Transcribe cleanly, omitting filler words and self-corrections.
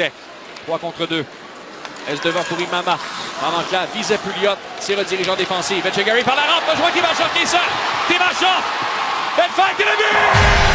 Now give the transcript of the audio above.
Québec. 3 contre 2. Est devant pour Imama. Mamancha visait Pouliot. C'est redirigeant défensif. Etchegari par la rampe. Joint Timashov qui est seul. Timashov. Belle faille de but!